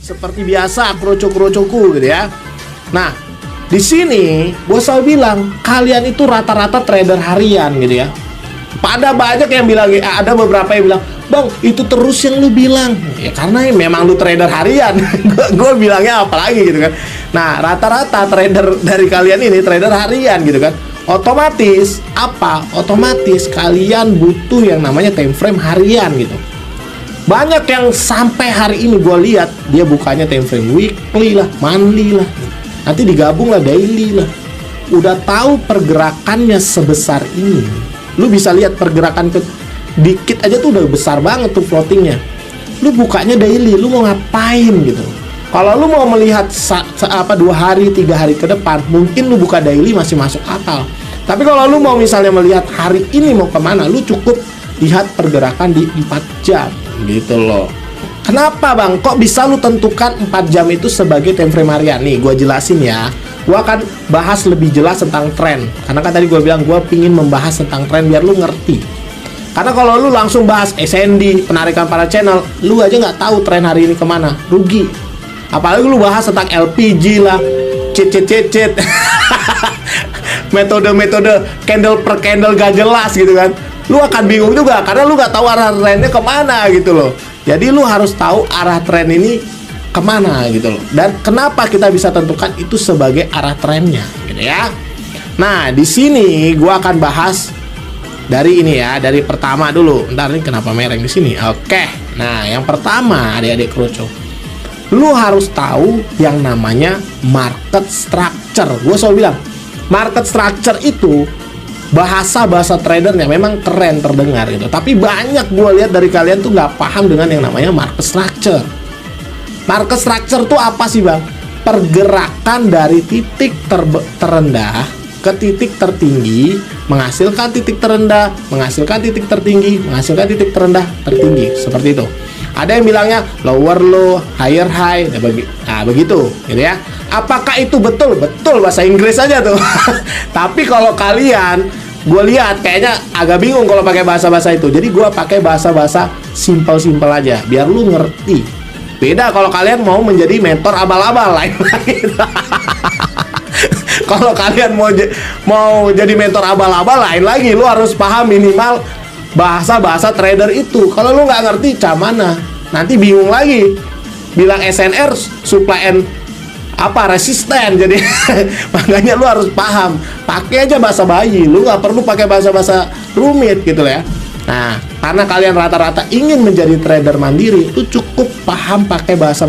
Seperti biasa, kroco-krocoku gitu ya. Nah, di sini gue selalu bilang, kalian itu rata-rata trader harian gitu ya. Pada banyak yang bilang, ada beberapa yang bilang, bang, itu terus yang lu bilang. Ya karena memang lu trader harian. Gue bilangnya apa lagi gitu kan. Nah, rata-rata trader dari kalian ini trader harian gitu kan. Otomatis apa? Otomatis kalian butuh yang namanya time frame harian gitu. Banyak yang sampai hari ini gue lihat dia bukanya time frame weekly lah, monthly lah, nanti digabung lah daily lah. Udah tahu pergerakannya sebesar ini, lu bisa lihat pergerakan ke dikit aja tuh udah besar banget tuh floatingnya. Lu bukanya daily, lu mau ngapain gitu? Kalau lu mau melihat 2 hari 3 hari ke depan, mungkin lu buka daily masih masuk akal. Tapi kalau lu mau misalnya melihat hari ini mau kemana, lu cukup lihat pergerakan di 4 jam gitu loh. Kenapa bang? Kok bisa lu tentukan 4 jam itu sebagai time frame harian? Nih gue jelasin ya. Gue akan bahas lebih jelas tentang tren. Karena kan tadi gue bilang gue pingin membahas tentang tren biar lu ngerti. Karena kalau lu langsung bahas SND, penarikan para channel, lu aja nggak tahu tren hari ini kemana, rugi. Apalagi lu bahas tentang LPG lah, cheat metode-metode candle per candle gak jelas gitu kan. Lu akan bingung juga karena lu nggak tahu arah trennya kemana gitu loh. Jadi lu harus tahu arah tren ini kemana gitu loh. Dan kenapa kita bisa tentukan itu sebagai arah trennya gitu ya. Nah di sini gua akan bahas dari ini ya, dari pertama dulu. Ntar ini kenapa mereng di sini? Oke. Nah yang pertama adik-adik kroco, lu harus tahu yang namanya market structure. Gua selalu bilang market structure itu bahasa tradernya memang keren terdengar gitu, tapi banyak gue lihat dari kalian tuh nggak paham dengan yang namanya market structure. Market structure tuh apa sih bang? Pergerakan dari titik terendah ke titik tertinggi, menghasilkan titik terendah, menghasilkan titik tertinggi, menghasilkan titik terendah, tertinggi, seperti itu. Ada yang bilangnya lower low, higher high, nah begitu gitu ya. Apakah itu betul? Betul, bahasa Inggris aja tuh. Tapi kalau kalian, gue lihat kayaknya agak bingung kalau pakai bahasa-bahasa itu. Jadi gue pakai bahasa-bahasa simple-simple aja, biar lu ngerti. Beda kalau kalian mau menjadi mentor abal-abal, lain lagi. Kalau kalian mau jadi mentor abal-abal, lain lagi. Lu harus paham minimal bahasa-bahasa trader itu. Kalau lu nggak ngerti, mana? Nanti bingung lagi. Bilang SNR, supply and resisten. Jadi makanya lu harus paham. Pakai aja bahasa bayi. Lu nggak perlu pakai bahasa-bahasa rumit gitu ya. Nah, karena kalian rata-rata ingin menjadi trader mandiri, lu cukup paham pakai bahasa